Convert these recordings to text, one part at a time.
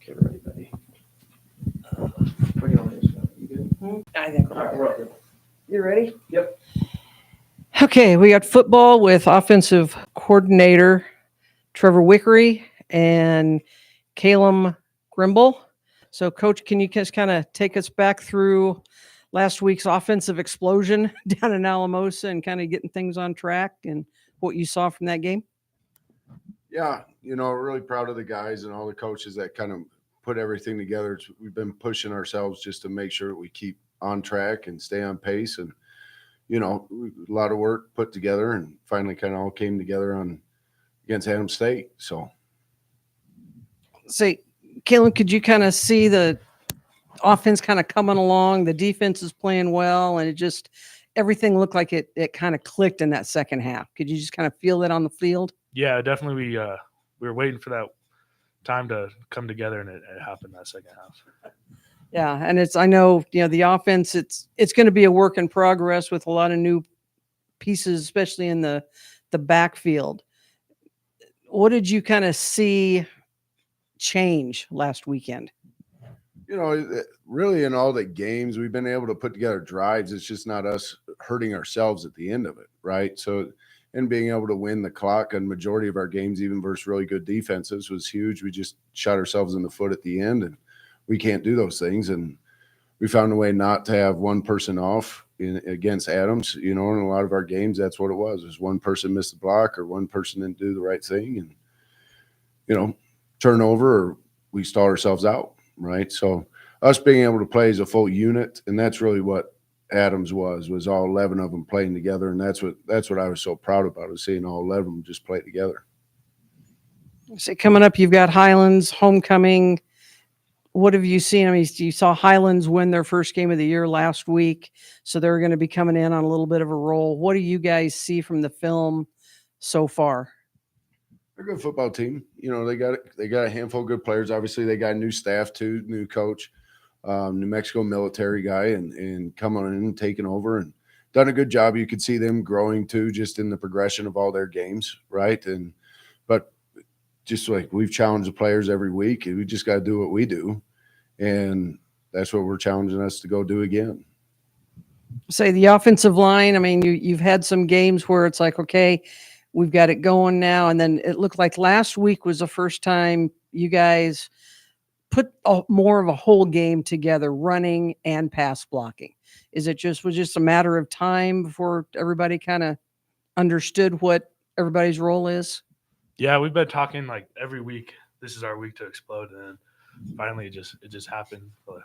Okay, ready, buddy. What do you want to do? You good? I think All right, we're up. you ready? Yep. Okay, we got football with offensive coordinator Trevor Wikre and Calum Grimble. So, Coach, can you just kind of take us back through last week's offensive explosion down in Alamosa and kind of getting things on track and what you saw from that game? Yeah, really proud of the guys and all the coaches that kind of put everything together. We've been pushing ourselves just to make sure that we keep on track and stay on pace. And, a lot of work put together and finally kind of all came together against Adams State. So, Say, Calum, could you kind of see the offense kind of coming along? The defense is playing well, and everything looked like it kind of clicked in that second half. Could you just kind of feel that on the field? Yeah, definitely. We were waiting for that time to come together, and it happened that second half. Yeah, and I know the offense. It's going to be a work in progress with a lot of new pieces, especially in the backfield. What did you kind of see change last weekend? Really in all the games we've been able to put together drives. It's just not us hurting ourselves at the end of it, right? So, and being able to win the clock on majority of our games, even versus really good defenses, was huge. We just shot ourselves in the foot at the end, and we can't do those things. And we found a way not to have one person off against Adams. In a lot of our games, that's what it was. It was one person missed the block or one person didn't do the right thing, and turnover, or we stall ourselves out, right? So us being able to play as a full unit, and that's really what Adams was all 11 of them playing together, and that's what I was so proud about, is seeing all 11 of them just play together. So coming up, you've got Highlands homecoming. What have you seen? I mean, you saw Highlands win their first game of the year last week, so they're going to be coming in on a little bit of a roll. What do you guys see from the film so far? They're a good football team. They got a handful of good players. Obviously, they got new staff too, new coach, New Mexico military guy, and coming in and taking over and done a good job. You could see them growing too, just in the progression of all their games, right? But just like we've challenged the players every week, we just got to do what we do, and that's what we're challenging us to go do again. Say the offensive line. I mean, you've had some games where it's like, okay, we've got it going now, and then it looked like last week was the first time you guys put more of a whole game together, running and pass blocking. Was just a matter of time before everybody kind of understood what everybody's role is? Yeah, we've been talking like every week. This is our week to explode, and then finally it just happened. It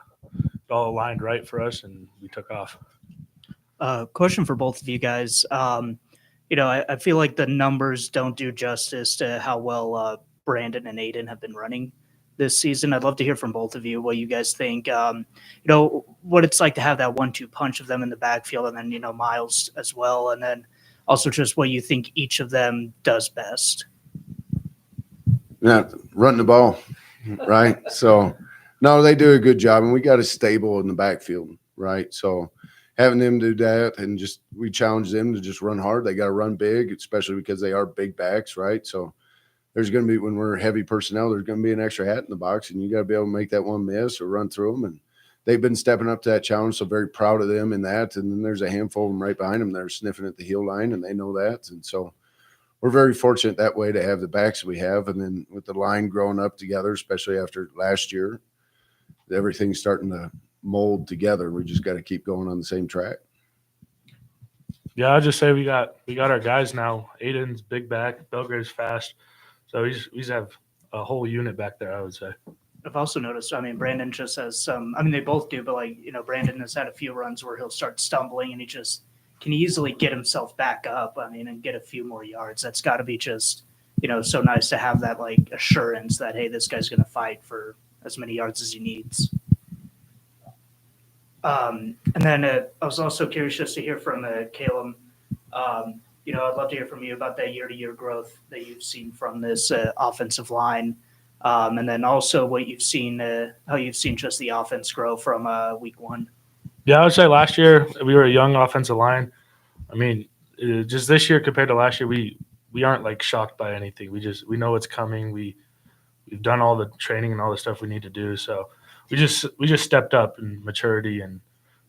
all aligned right for us, and we took off. Question for both of you guys. I feel like the numbers don't do justice to how well Brandon and Aiden have been running this season. I'd love to hear from both of you what you guys think. What it's like to have that 1-2 punch of them in the backfield, and then Miles as well, and then also just what you think each of them does best. Yeah, running the ball, right? So, no, they do a good job, and we got a stable in the backfield, right? So having them do that, and we challenge them to just run hard. They got to run big, especially because they are big backs, right? So there's going to be, when we're heavy personnel, there's going to be an extra hat in the box, and you got to be able to make that one miss or run through them. And they've been stepping up to that challenge, so very proud of them in that. And then there's a handful of them right behind them that are sniffing at the heel line, and they know that. And so we're very fortunate that way to have the backs we have. And then with the line growing up together, especially after last year, everything's starting to mold together. We just got to keep going on the same track. Yeah, I'll just say we got our guys now. Aiden's big back, Belgrave's fast, so we have a whole unit back there, I would say. I've also noticed, Brandon just has some, they both do, but Brandon has had a few runs where he'll start stumbling and he just can easily get himself back up, and get a few more yards. That's got to be just, so nice to have that assurance that, hey, this guy's going to fight for as many yards as he needs. And then I was also curious just to hear from Calum. I'd love to hear from you about that year-to-year growth that you've seen from this offensive line, and then also what you've seen, how you've seen just the offense grow from week one. Yeah, I would say last year we were a young offensive line. Just this year compared to last year, we aren't shocked by anything. We know it's coming. We we've done all the training and all the stuff we need to do. So we just stepped up in maturity and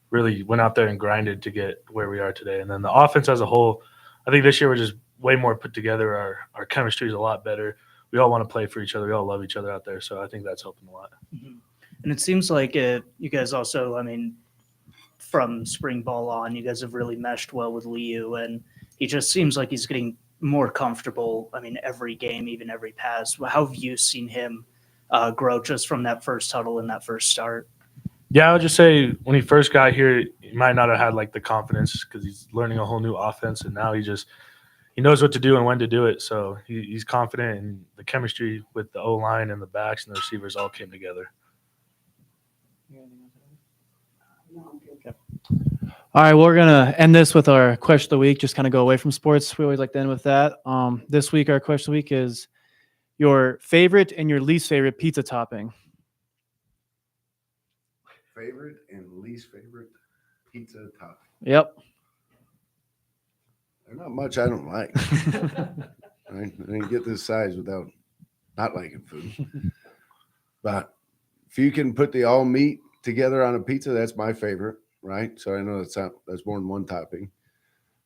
really went out there and grinded to get where we are today. And then the offense as a whole, I think this year we're just way more put together. Our chemistry is a lot better. We all want to play for each other. We all love each other out there. So I think that's helping a lot. Mhm. And it seems like you guys also, I mean, from spring ball on, you guys have really meshed well with Liu, and he just seems like he's getting more comfortable. I mean, every game, even every pass. How have you seen him grow just from that first huddle and that first start? Yeah, I would just say when he first got here, he might not have had like the confidence because he's learning a whole new offense, and now he knows what to do and when to do it. So he's confident, and the chemistry with the O-line and the backs and the receivers all came together. All right, we're gonna end this with our question of the week. Just kind of go away from sports. We always like to end with that. This week, our question of the week is your favorite and your least favorite pizza topping. Favorite and least favorite pizza topping. Yep. There's not much I don't like. I didn't get this size without not liking food. But if you can put the all meat together on a pizza, that's my favorite, right? So I know that's more than one topping.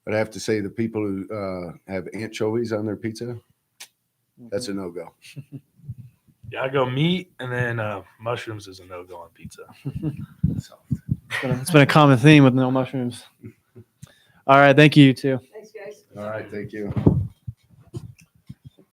But I have to say the people who have anchovies on their pizza, that's a no-go. Yeah, I go meat, and then mushrooms is a no-go on pizza. It's been a common theme with no mushrooms. All right, thank you, you two. Thanks, guys. All right, thank you.